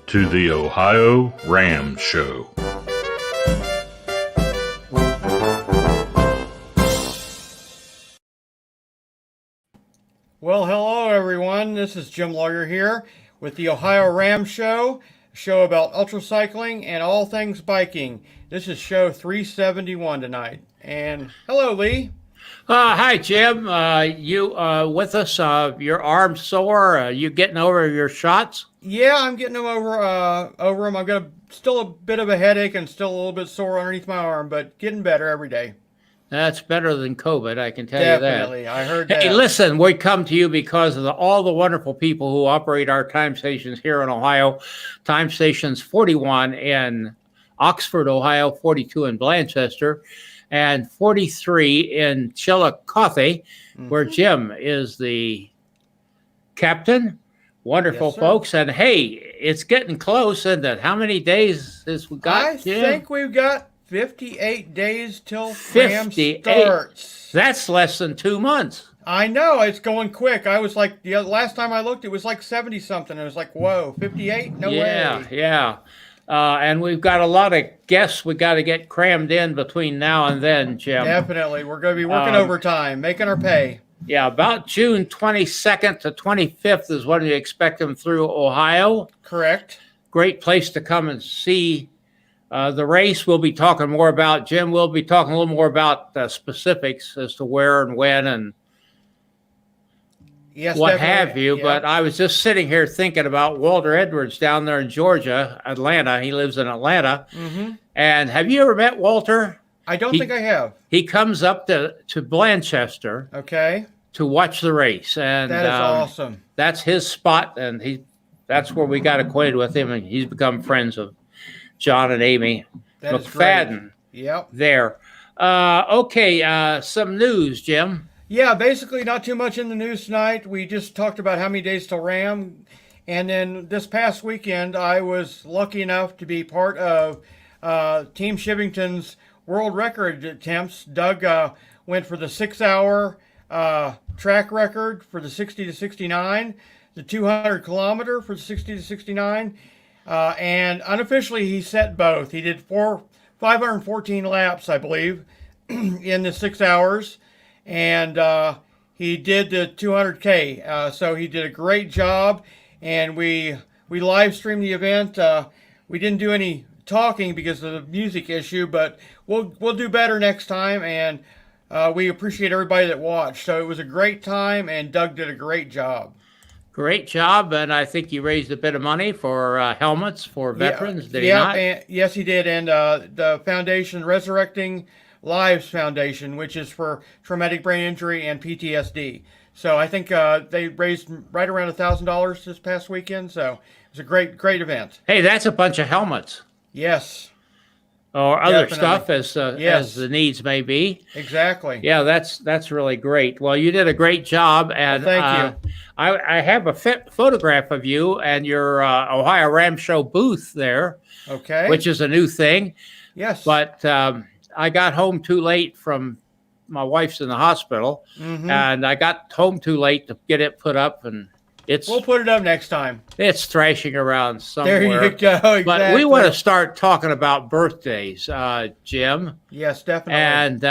to the OhioRAAM Show. Well, hello everyone. This is Jim Lawyer here with the OhioRAAM Show, a show about ultracycling and all things biking. This is show 371 tonight. And hello, Lee. Hi, Jim. You with us? Your arm sore? You getting over your shots? Yeah, I'm getting them over them. I've got still a bit of a headache and still a little bit sore underneath my arm, but getting better every day. That's better than COVID, I can tell you that. Definitely, I heard that. Hey, listen, we come to you because of all the wonderful people who operate our time stations here in Ohio. Time stations 41 in Oxford, Ohio, 42 in Blanchester, and 43 in Chillicothe, where Jim is the captain. Wonderful, yes, folks. And hey, it's getting close, isn't it? How many days has we got, Jim? I think we've got 58 days till RAAM starts. That's less than 2 months. I know, it's going quick. I was like, the last time I looked, it was like 70 something. It was like, whoa, 58? No way. Yeah. And we've got a lot of guests we got to get crammed in between now and then, Jim. Definitely. We're going to be working overtime, making our pay. Yeah, about June 22nd to 25th is when we expect them through Ohio. Correct. Great place to come and see the race. We'll be talking more about, Jim, we'll be talking a little more about specifics as to where and when and what definitely. have you. Yeah. But I was just sitting here thinking about Walter Edwards down there in Georgia, Atlanta. He lives in Atlanta. Mm-hmm. And have you ever met Walter? I don't think I have. He comes up to Blanchester. Okay. To watch the race. And that is awesome. That's his spot. And that's where we got acquainted with him. And he's become friends of John and Amy McFadden. Yep. There. Okay. Some news, Jim. Yeah, basically not too much in the news tonight. We just talked about how many days till RAAM. And then this past weekend, I was lucky enough to be part of Team Shivington's world record attempts. Doug went for the 6-hour track record for the 60 to 69, the 200 kilometer for the 60 to 69. And unofficially, he set both. He did 514 laps, I believe, in the 6 hours. And he did the 200K. So he did a great job. And we live streamed the event. We didn't do any talking because of the music issue, but we'll do better next time. And we appreciate everybody that watched. So it was a great time, and Doug did a great job. Great job, and I think you raised a bit of money for helmets for veterans, did he not? Yes, he did, and the foundation, Resurrecting Lives Foundation, which is for traumatic brain injury and PTSD. So I think they raised right around $1,000 this past weekend, so it was a great event. Hey, that's a bunch of helmets. Yes. Or other stuff as the needs may be. Exactly. Yeah, that's really great. Well, you did a great job, and thank you. I have a photograph of you and your OhioRAAM Show booth there. Okay. Which is a new thing. Yes. But I got home too late from my wife's in the hospital, and I got home too late to get it put up, and we'll put it up next time. It's thrashing around somewhere. There you go. Exactly. But we want to start talking about birthdays, Jim. Yes, definitely. And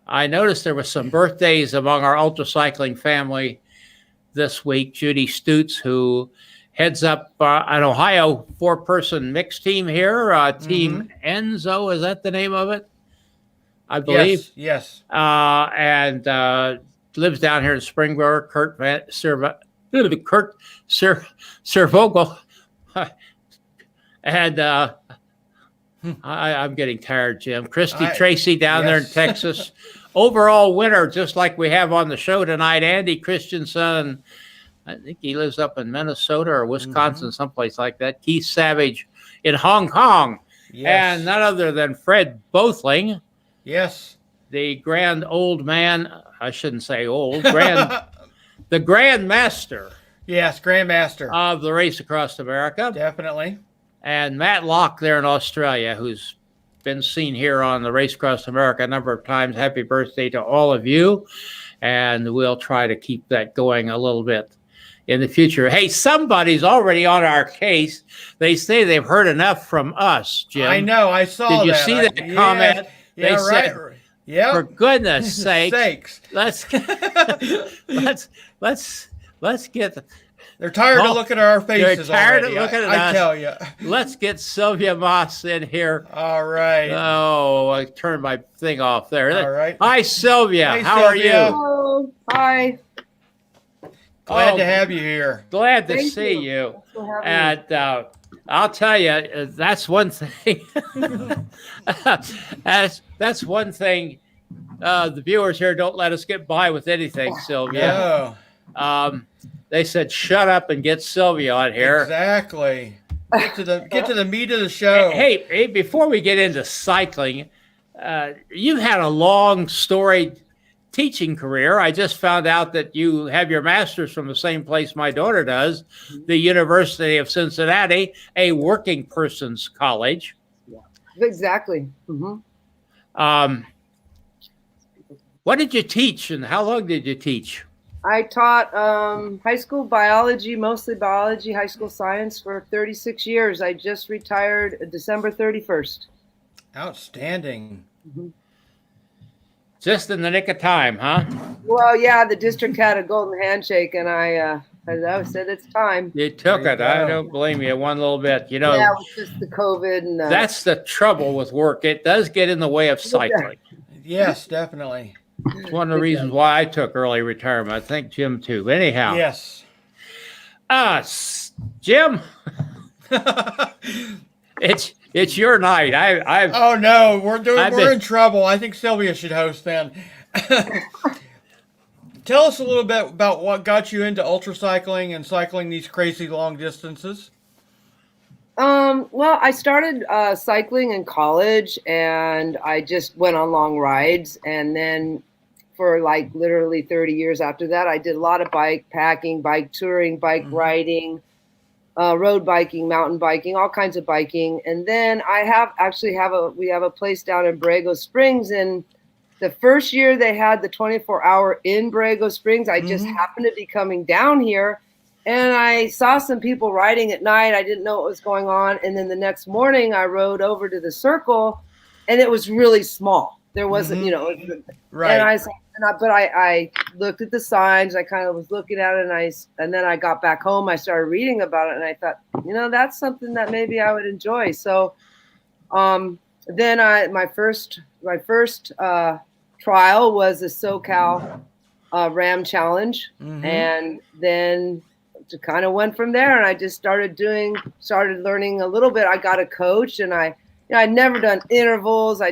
I noticed there was some birthdays among our UltraCycling family this week. Judy Stutz, who heads up an Ohio 4-person mixed team here, Team Enzo. Is that the name of it? I believe. Yes. And lives down here in Springboro. Kurt Servogel. And I'm getting tired, Jim. Christy Tracy down there in Texas. Overall winner, just like we have on the show tonight, Andy Christensen. I think he lives up in Minnesota or Wisconsin, someplace like that. Keith Savage in Hong Kong. Yes. And none other than Fred Bothling. Yes. The grand old man, I shouldn't say old, the Grand Master. Yes, Grandmaster. Of the Race Across America. Definitely. And Matt Locke there in Australia, who's been seen here on the Race Across America a number of times. Happy birthday to all of you. And we'll try to keep that going a little bit in the future. Hey, somebody's already on our case. They say they've heard enough from us, Jim. I know. I saw that. Did you see that comment? Yeah, They right. said, yeah. for goodness sakes. let's get. They're tired of looking at our faces. They're tired already, of looking at I us. tell you. Let's get Sylvia Maas in here. All right. Oh, I turned my thing off there. All right. Hi, Sylvia. Hey, How Sylvia. are you? Hello. Hi. Glad to have you here. Glad to Thank see you. you. Thanks for having me. And I'll tell you, that's one thing. that's one thing. The viewers here don't let us get by with anything, Sylvia. No. They said, "Shut up and get Sylvia on here." Exactly. Get to the meat of the show. Hey, before we get into cycling, you've had a long, storied teaching career. I just found out that you have your master's from the same place my daughter does, the University of Cincinnati, a working person's college. Exactly. Mm-hmm. What did you teach, and how long did you teach? I taught high school biology, mostly biology, high school science for 36 years. I just retired December 31st. Outstanding. Mm-hmm. Just in the nick of time, huh? Well, yeah, the district had a golden handshake, and I said it's time. You took There it. you I go. don't blame you one little bit. You know, Yeah, it was just the COVID. And that's the trouble with work. It does get in the way of cycling. Yes, definitely. It's one of the reasons why I took early retirement. I think Jim too. Anyhow. Yes. Jim, it's your night. I've Oh no, we're been- in trouble. I think Sylvia should host then. Tell us a little bit about what got you into UltraCycling and cycling these crazy long distances. Well, I started cycling in college, and I just went on long rides, and then for like literally 30 years after that, I did a lot of bike packing, bike touring, bike riding, road biking, mountain biking, all kinds of biking. And then we have a place down in Borrego Springs, and the first year they had the 24-hour in Borrego Springs, I just happened to be coming down here, and I saw some people riding at night. I didn't know what was going on. And then the next morning I rode over to the circle, and it was really small. There wasn't, Right. And I looked at the signs. I kind of was looking at it, and then I got back home. I started reading about it, and I thought, that's something that maybe I would enjoy. So, then my first trial was a SoCal RAM challenge, and then to kind of went from there. And I just started learning a little bit. I got a coach, and I'd never done intervals. I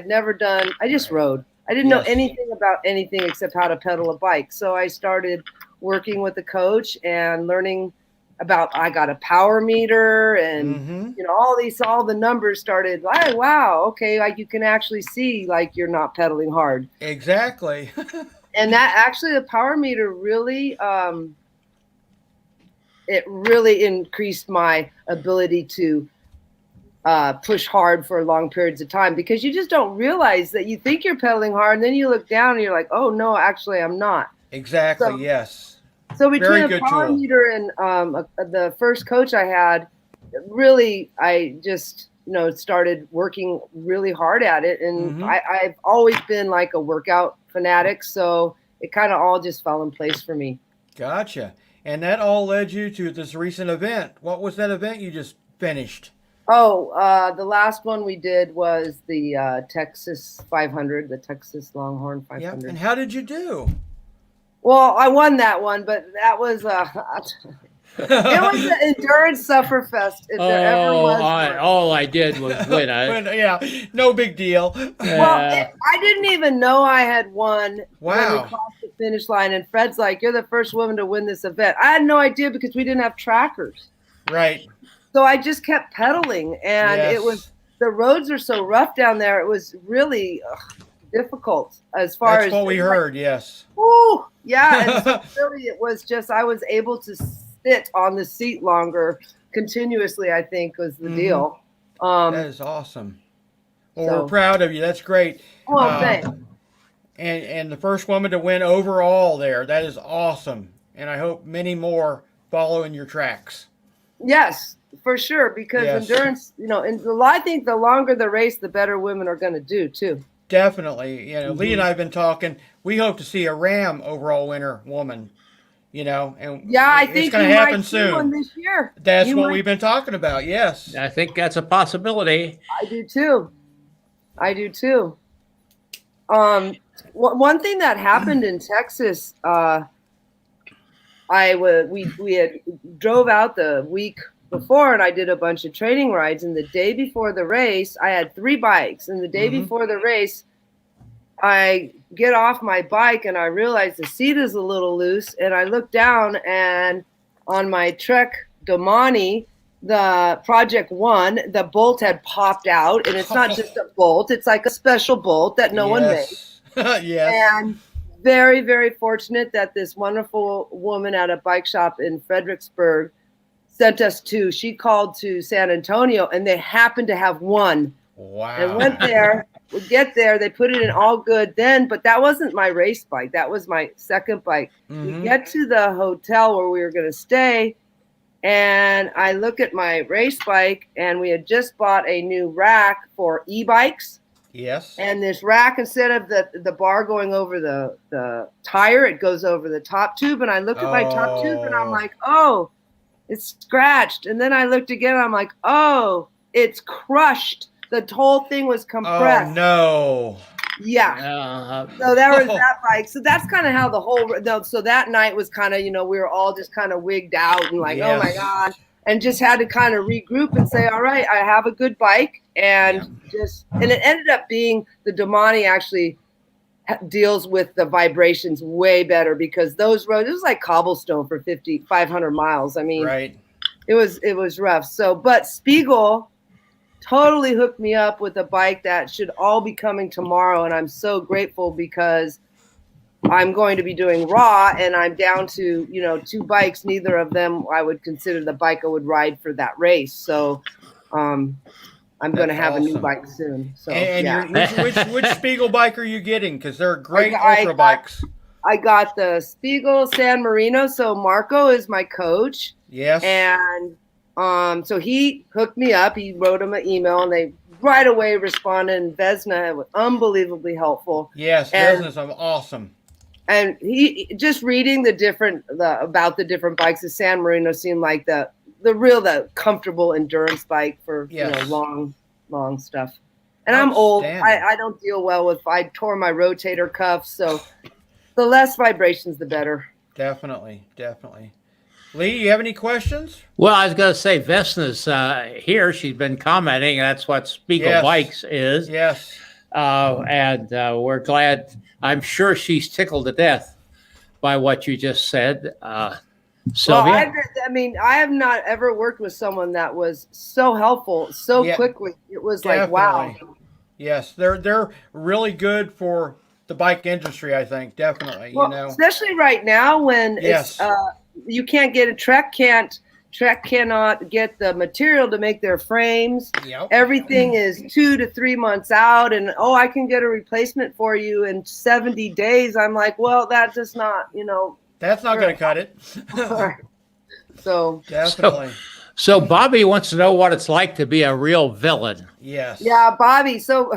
just rode. I didn't know anything about anything except how to pedal a bike. So I started working with a coach and learning about, I got a power meter, and all the numbers started like, wow, okay, like you can actually see like you're not pedaling hard. Exactly. And that actually, the power meter really it really increased my ability to push hard for long periods of time, because you just don't realize that you think you're pedaling hard, and then you look down and you're like, oh no, actually I'm not. Exactly. So- yes. So between Very a good power tool. meter and the first coach I had, really, I just started working really hard at it, and I've always been like a workout fanatic, so it kind of all just fell in place for me. Gotcha. And that all led you to this recent event. What was that event you just finished? Oh, the last one we did was the Texas 500, the Texas Longhorn 500. Yeah. And how did you do? Well, I won that one, but that was it was an endurance sufferfest if there ever was one. All I did was win. Yeah, no big deal. Well, I didn't even know I had won when we Wow. crossed the finish line. And Fred's like, "You're the first woman to win this event." I had no idea because we didn't have trackers. Right. So I just kept pedaling, and Yes. the roads are so rough down there. It was really difficult as far That's as what we heard. Yes. Woo, yeah, and so really it was just I was able to sit on the seat longer continuously, I think was the deal. That is awesome. Well, So- we're proud of you. That's great. Well, thanks. And the first woman to win overall there. That is awesome. And I hope many more follow in your tracks. Yes, for sure. Because endurance, I think the longer the race, the better women are going to do too. Definitely. Lee and I have been talking. We hope to see a RAAM overall winner woman. And I it's think going to happen soon. One this year. That's what we've been talking about. Yes, I think that's a possibility. I do too. One thing that happened in Texas, we had drove out the week before, and I did a bunch of training rides. And the day before the race, I had 3 bikes. And the day before the race, I get off my bike and I realize the seat is a little loose. And I look down, and on my Trek Domani, the Project One, the bolt had popped out. And it's not just a bolt, it's like a special bolt that no one made. Yes. And very, very fortunate that this wonderful woman at a bike shop in Fredericksburg sent us 2. She called to San Antonio, and they happened to have 1. Wow. And went there. We get there, they put it in all good then, but that wasn't my race bike. That was my second bike. We get to the hotel where we were going to stay, and I look at my race bike, and we had just bought a new rack for e-bikes. Yes. And this rack, instead of the bar going over the tire, it goes over the top tube. And I look at my top tube, and I'm like, oh, it's scratched. And then I looked again, and I'm like, oh, it's crushed. The whole thing was compressed. Oh, no. Yeah. So there was that bike. So that's kind of how the whole, so that night was kind of, we were all just kind of wigged out and like, oh my God. And just had to kind of regroup and say, all right, I have a good bike. And and it ended up being the Domani actually deals with the vibrations way better, because those roads, it was like cobblestone for 500 miles. I mean, right. It was rough. So, but Spiegel totally hooked me up with a bike that should all be coming tomorrow. And I'm so grateful, because I'm going to be doing raw, and I'm down to, 2 bikes. Neither of them I would consider the bike I would ride for that race. So I'm going to have a new bike soon. So, and which Spiegel bike are you getting? Because they're great ultra bikes. I got the Spiegel San Marino. So Marco is my coach. Yes. And so he hooked me up. He wrote him an email, and they right away responded. And Vesna was unbelievably helpful. Yes, Vesna's awesome. And he just reading about the different bikes. The San Marino seemed like the comfortable endurance bike for long stuff. And I'm old. I don't deal well with. I tore my rotator cuff, so the less vibrations, the better. Definitely. Lee, you have any questions? Well, I was going to say, Vesna's here. She's been commenting. That's what Spiegel Bikes is. Yes. And we're glad. I'm sure she's tickled to death by what you just said, Sylvia. Well, I have not ever worked with someone that was so helpful so quickly. It was like, wow. Yes, they're really good for the bike industry, I think. Definitely, especially right now when it's you can't get a Trek cannot get the material to make their frames. Yep. Everything is 2 to 3 months out, and I can get a replacement for you in 70 days. I'm like, well, that does not, that's not going to cut it. So definitely. So Bobby wants to know what it's like to be a real villain. Yes. Yeah, Bobby. So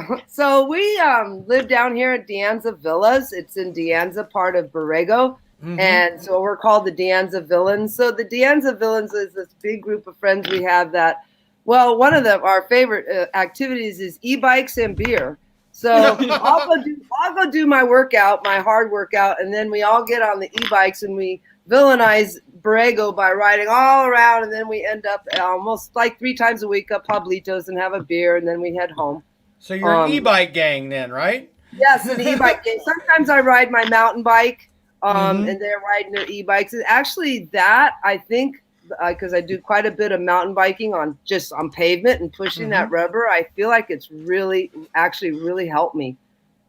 we live down here at De Anza Villas. It's in De Anza, part of Borrego. And so we're called the De Anza Villains. So the De Anza Villains is this big group of friends we have that, one of our favorite activities is e-bikes and beer. So I'll go do my workout, my hard workout, and then we all get on the e-bikes and we villainize Borrego by riding all around, and then we end up almost like 3 times a week at Pablitos and have a beer, and then we head home. So you're an e-bike gang then, right? Yes, an e-bike gang. Sometimes I ride my mountain bike. And they're riding their e-bikes. And actually that, I think, because I do quite a bit of mountain biking on pavement and pushing that rubber, I feel like it's really helped me.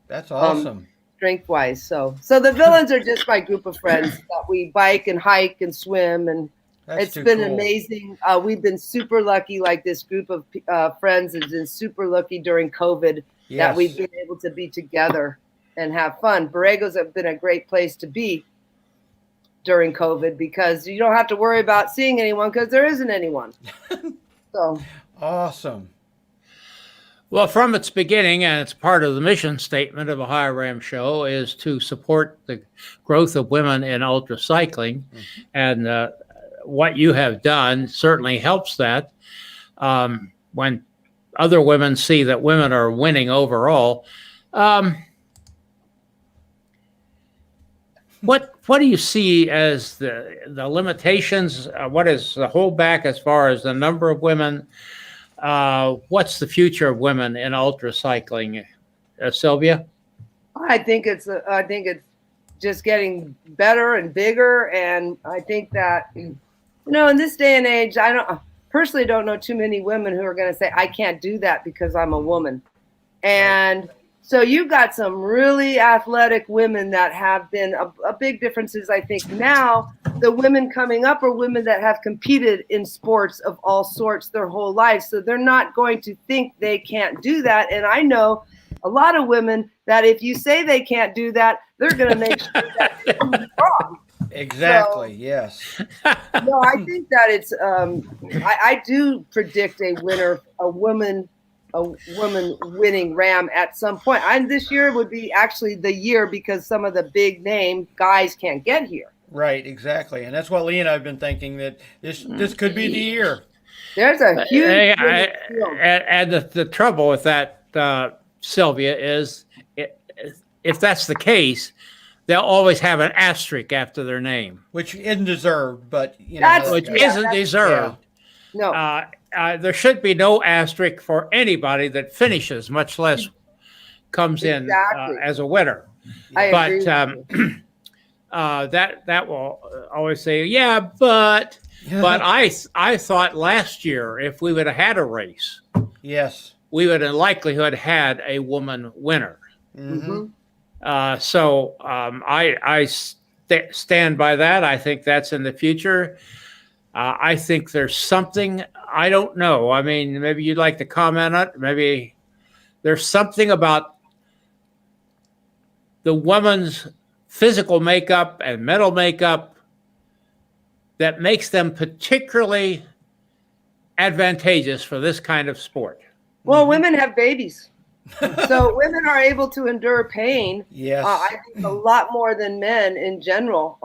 That's awesome. Strength-wise. So the villains are just my group of friends that we bike and hike and swim, and it's been amazing. We've been super lucky, like this group of friends has been super lucky during COVID that we've been able to be together and have fun. Borrego's have been a great place to be. during COVID because you don't have to worry about seeing anyone because there isn't anyone. So awesome. Well, from its beginning, and it's part of the mission statement of OhioRAAM Show, is to support the growth of women in UltraCycling. And what you have done certainly helps that. When other women see that women are winning overall, what do you see as the limitations? What is the holdback as far as the number of women? What's the future of women in UltraCycling, Sylvia? I think it's just getting better and bigger, and I think that in this day and age, I personally don't know too many women who are going to say I can't do that because I'm a woman, and so you've got some really athletic women that have been a big differences. I think now the women coming up are women that have competed in sports of all sorts their whole life. So they're not going to think they can't do that. And I know a lot of women that if you say they can't do that, they're going to make sure that it's wrong. Exactly. So, yes. No, I think that it's, I do predict a woman winning RAAM at some point. This year would be actually the year because some of the big name guys can't get here. Right, exactly. And that's what Lee and I have been thinking, that this could be the year. There's a huge and the trouble with that, Sylvia, is if that's the case, they'll always have an asterisk after their name. Which isn't deserved, but which isn't deserved. Yeah. No. There should be no asterisk for anybody that finishes, much less comes in as a winner. I agree that will always say, yeah, but I thought last year if we would have had a race, yes, we would in likelihood had a woman winner. Mm-hmm. So I stand by that. I think that's in the future. I think there's something, I don't know. I mean, maybe you'd like to comment on it. Maybe there's something about the woman's physical makeup and mental makeup that makes them particularly advantageous for this kind of sport. Well, women have babies. So women are able to endure pain. Yes. I think a lot more than men in general.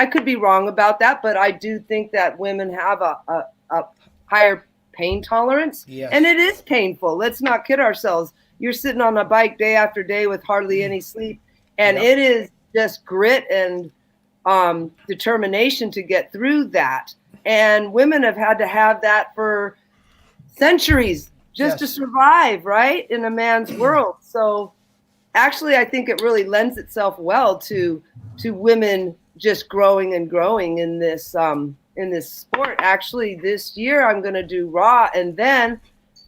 I could be wrong about that, but I do think that women have a higher pain tolerance. Yes. And it is painful. Let's not kid ourselves. You're sitting on a bike day after day with hardly any sleep. And it is just grit and determination to get through that. And women have had to have that for centuries just to survive, right, in a man's world. So actually, I think it really lends itself well to women just growing and growing in this sport. Actually, this year I'm going to do RAAM, and then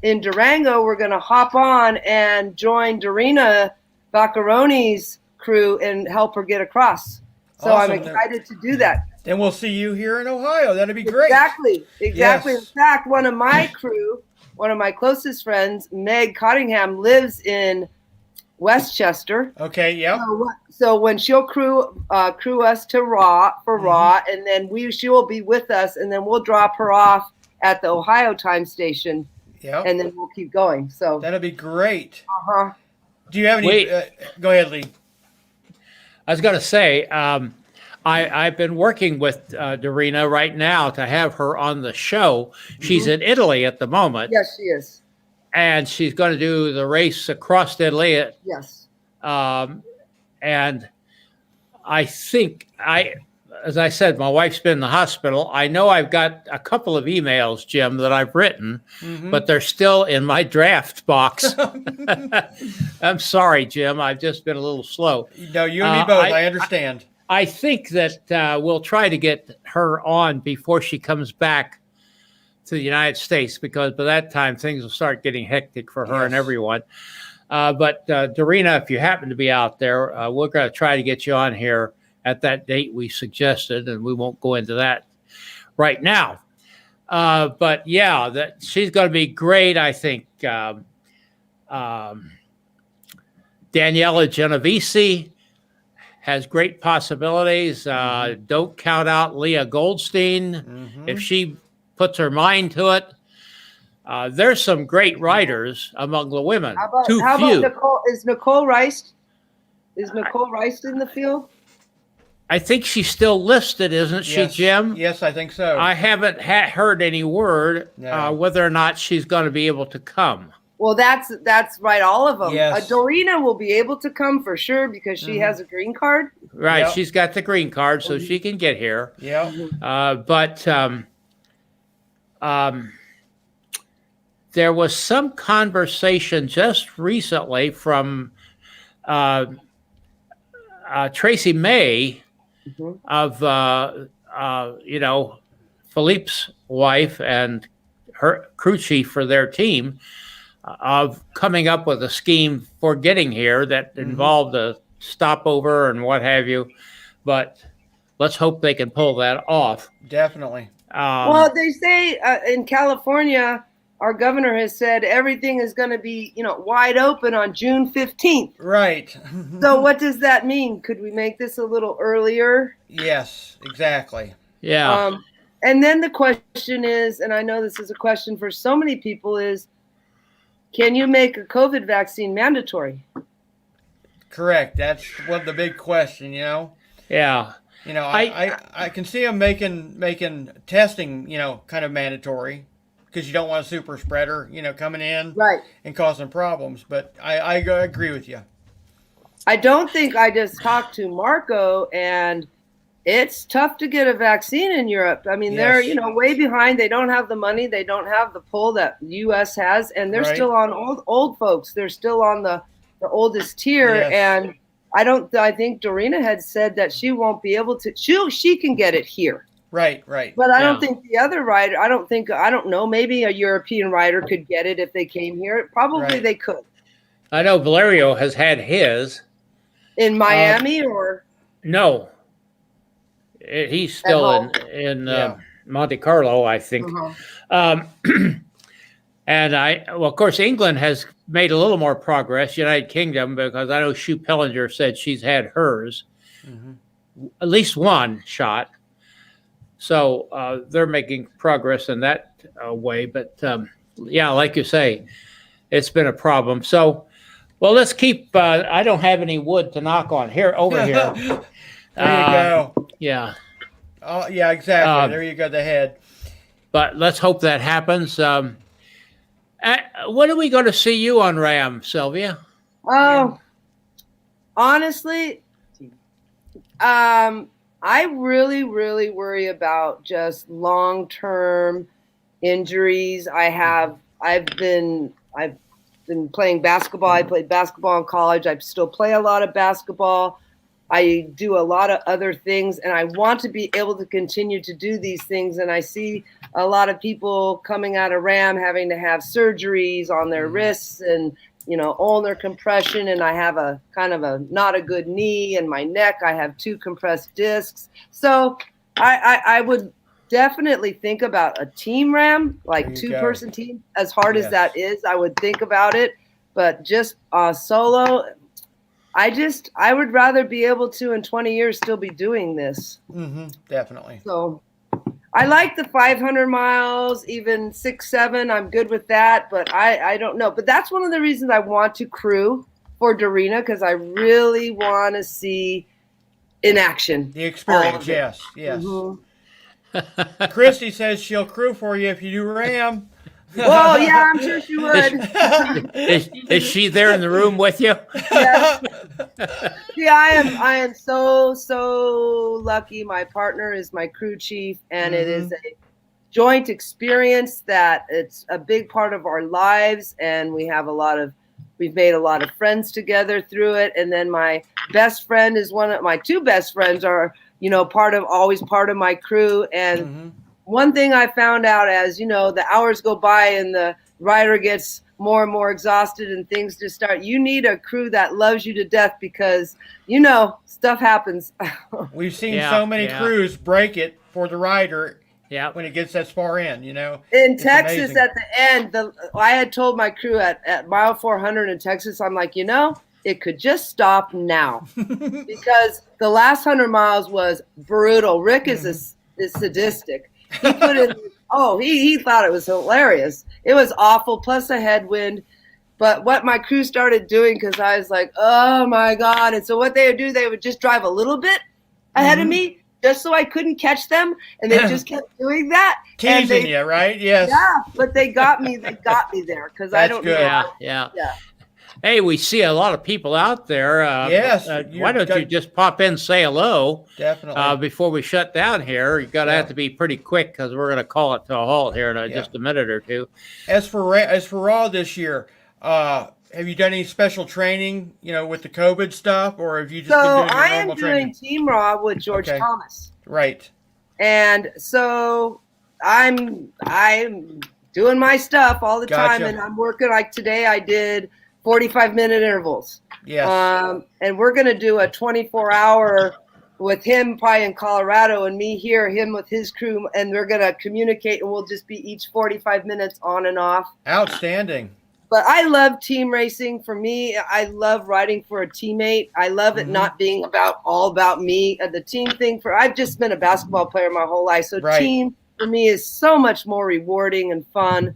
in Durango we're going to hop on and join Dorina Vaccaroni's crew and help her get across. So awesome. I'm excited to do that. Then we'll see you here in Ohio. That'd be great. Exactly. Yes. In fact, one of my closest friends, Meg Cottingham, lives in Westchester. Okay, yeah. So when she'll crew us to RAAM, and then she will be with us, and then we'll drop her off at the Ohio time station. Yeah. And then we'll keep going. So that'd be great. Uh-huh. Do you have any? Go ahead, Lee. I was going to say, I've been working with Dorina right now to have her on the show. She's in Italy at the moment. Yes, she is. And she's going to do the race across Italy. Yes. And I think as I said, my wife's been in the hospital. I know I've got a couple of emails, Jim, that I've written, but they're still in my draft box. I'm sorry, Jim. I've just been a little slow. No, you and me both. I understand. I think that we'll try to get her on before she comes back to the United States, because by that time things will start getting hectic for her and everyone. But Dorina, if you happen to be out there, we're going to try to get you on here at that date we suggested, and we won't go into that right now. But yeah, that she's going to be great. I think Daniela Genovese has great possibilities. Don't count out Leah Goldstein if she puts her mind to it. There's some great riders among the women. How about Nicole? Is Nicole Rice? Is Nicole Rice in the field? I think she's still listed, isn't she, Jim? Yes, I think so. I haven't heard any word whether or not she's going to be able to come. Well, that's right. All of them. Yes. Dorina will be able to come for sure because she has a green card. Right. Yep. She's got the green card, so she can get here. Yeah. But there was some conversation just recently from Tracy May of, Philippe's wife and her crew chief for their team of coming up with a scheme for getting here that involved a stopover and what have you. But let's hope they can pull that off. Definitely. Well, they say in California, our governor has said everything is going to be, wide open on June 15th. Right. So what does that mean? Could we make this a little earlier? Yes, exactly. Yeah. And then the question is, and I know this is a question for so many people, is can you make a COVID vaccine mandatory? Correct. That's what the big question, Yeah. I can see them making testing, kind of mandatory because you don't want a super spreader, coming in and causing problems. But I agree with you. I don't think I just talked to Marco, and it's tough to get a vaccine in Europe. I mean, they're, way behind. They don't have the money. They don't have the pull that the U.S. has, and they're still on old folks. They're still on the oldest tier, and I think Dorina had said that she won't be able to. She can get it here. Right. But I don't think the other rider. I don't know. Maybe a European rider could get it if they came here. Probably they could. I know Valerio has had his in Miami or no. He's still in Monte Carlo, I think. And of course, England has made a little more progress, United Kingdom, because I know Sue Pellinger said she's had hers, at least one shot. So they're making progress in that way. But like you say, it's been a problem. So, well, let's keep, I don't have any wood to knock on over here. There you go. Yeah. Oh, yeah, exactly. There you go, the head. But let's hope that happens. When are we going to see you on RAM, Sylvia? Honestly, I really, really worry about just long-term injuries. I've been playing basketball. I played basketball in college. I still play a lot of basketball. I do a lot of other things, and I want to be able to continue to do these things. And I see a lot of people coming out of RAM having to have surgeries on their wrists and, ulnar compression. And I have a kind of a not a good knee, and my neck, I have 2 compressed discs. So I would definitely think about a team RAM, like 2-person team. As hard as that is, I would think about it. But just solo, I would rather be able to in 20 years still be doing this. Definitely. So I like the 500 miles, even 6, 7. I'm good with that, but I don't know. But that's one of the reasons I want to crew for Dorina, because I really want to see in action. The experience, yes. Christy says she'll crew for you if you do RAM. Well, yeah, I'm sure she would. Is she there in the room with you? Yes. Yeah, I am so lucky. My partner is my crew chief, and it is a joint experience that it's a big part of our lives, and we've made a lot of friends together through it. And then my best friend is one of my 2 best friends are, always part of my crew. And one thing I found out as, the hours go by and the rider gets more and more exhausted and things just start, you need a crew that loves you to death because, stuff happens. We've seen so many crews break it for the rider when it gets that far in, In Texas, amazing. At the end, I had told my crew at mile 400 in Texas, I'm like, it could just stop now because the last 100 miles was brutal. Rick is sadistic. He put in, he thought it was hilarious. It was awful, plus a headwind. But what my crew started doing, because I was like, oh my God. And so what they would do, they would just drive a little bit ahead of me just so I couldn't catch them. And they just kept doing that. Teasing you, right? Yes. Yeah, but they got me. They got me there because I don't good. know. Yeah. Hey, we see a lot of people out there. Yes. Why don't you just pop in, say hello? Definitely. Before we shut down here, you're going to have to be pretty quick because we're going to call it to a halt here in just a minute or two. As for Raw this year, have you done any special training, with the COVID stuff, or have you just been doing your normal training? So I am doing Team Raw with George Thomas. Right. And so I'm doing my stuff all the time, and I'm working. Like today, I did 45-minute intervals. Yes. And we're going to do a 24-hour with him probably in Colorado and me here, him with his crew, and we're going to communicate, and we'll just be each 45 minutes on and off. Outstanding. But I love team racing. For me, I love riding for a teammate. I love it not being all about me. The team thing, I've just been a basketball player my whole life. So team for me is so much more rewarding and fun,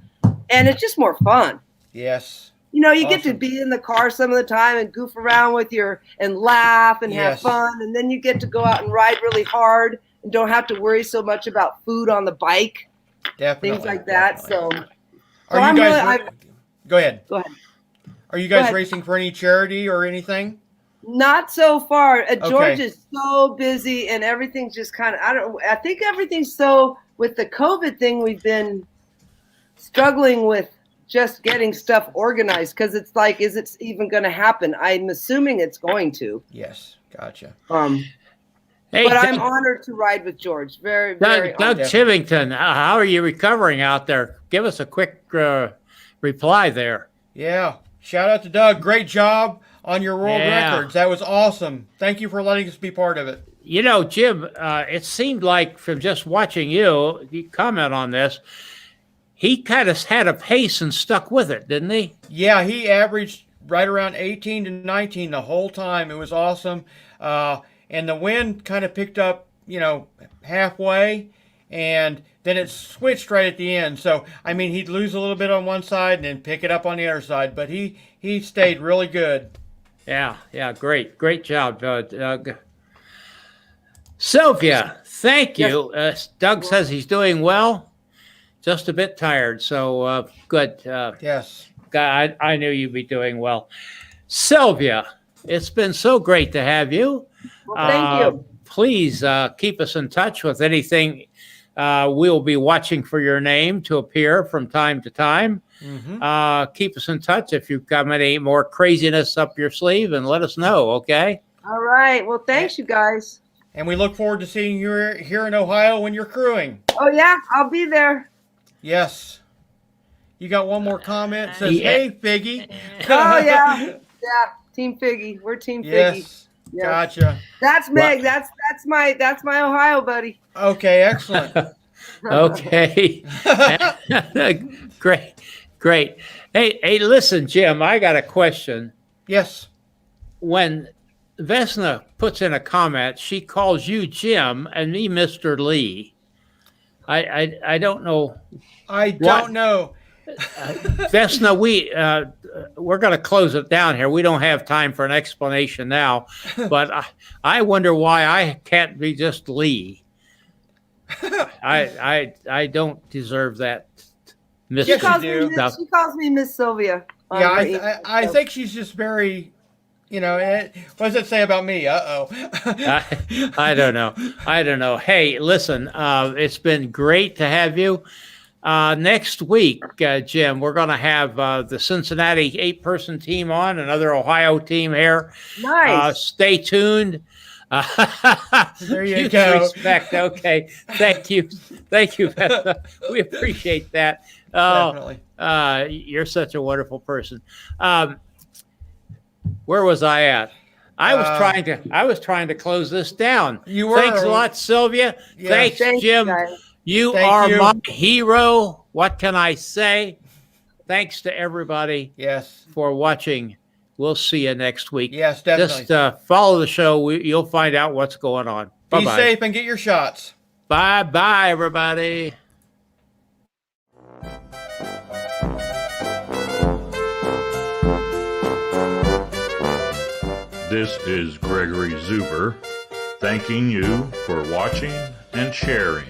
and it's just more fun. Yes. You get to be in the car some of the time and goof around and laugh and have fun. And then you get to go out and ride really hard and don't have to worry so much about food on the bike. Definitely. Things like that. Definitely. So are you guys go ahead. Go ahead. Are you guys racing for any charity or anything? Not so far. George is so busy and everything's just kind of, I think everything's so, with the COVID thing, we've been struggling with just getting stuff organized because it's like, is it even going to happen? I'm assuming it's going to. Yes, gotcha. Hey, but I'm honored to ride with George. Very, very Doug Chivington, how are you recovering out there? Give us a quick reply there. Yeah, shout out to Doug. Great job on your world records. That was awesome. Thank you for letting us be part of it. Jim, it seemed like from just watching you comment on this, he kind of had a pace and stuck with it, didn't he? Yeah, he averaged right around 18 to 19 the whole time. It was awesome. And the wind kind of picked up, halfway, and then it switched right at the end. So, he'd lose a little bit on one side and then pick it up on the other side. But he stayed really good. Yeah, great. Great job, Doug. Sylvia, thank you. Doug says he's doing well. Just a bit tired, so good. Yes. I knew you'd be doing well. Sylvia, it's been so great to have you. Well, thank you. Please keep us in touch with anything. We'll be watching for your name to appear from time to time. Keep us in touch if you've got any more craziness up your sleeve, and let us know, okay? All right. Well, thanks, you guys. And we look forward to seeing you here in Ohio when you're crewing. Oh, yeah. I'll be there. Yes. You got one more comment? It says, hey, Figgy. Oh, yeah. Yeah. Team Figgy. We're Team Figgy. Yes. Gotcha. That's Meg. That's my Ohio buddy. Okay, excellent. Okay. Great. Hey, listen, Jim, I got a question. Yes. When Vesna puts in a comment, she calls you Jim and me Mr. Lee. I don't know. I don't know. Vesna, we're going to close it down here. We don't have time for an explanation now, but I wonder why I can't be just Lee. I don't deserve that. Yes, she calls me Miss Sylvia. Yeah, I think she's just very, what does it say about me? I don't know. Hey, listen, it's been great to have you. Next week, Jim, we're going to have the Cincinnati 8-person team on, another Ohio team here. Nice. Stay tuned. There you go. Respect. Okay. Thank you. Beth. We appreciate that. Definitely. You're such a wonderful person. Where was I at? I was trying to close this down. You were. Thanks a lot, Sylvia. Yeah. Thanks, Jim. You are my hero. What can I say? Thanks to everybody. Yes. For watching We'll see you next week. Yes, definitely. Just follow the show. You'll find out what's going on. Be Bye-bye. safe and get your shots. Bye-bye, everybody. This is Gregory Zuber, thanking you for watching and sharing.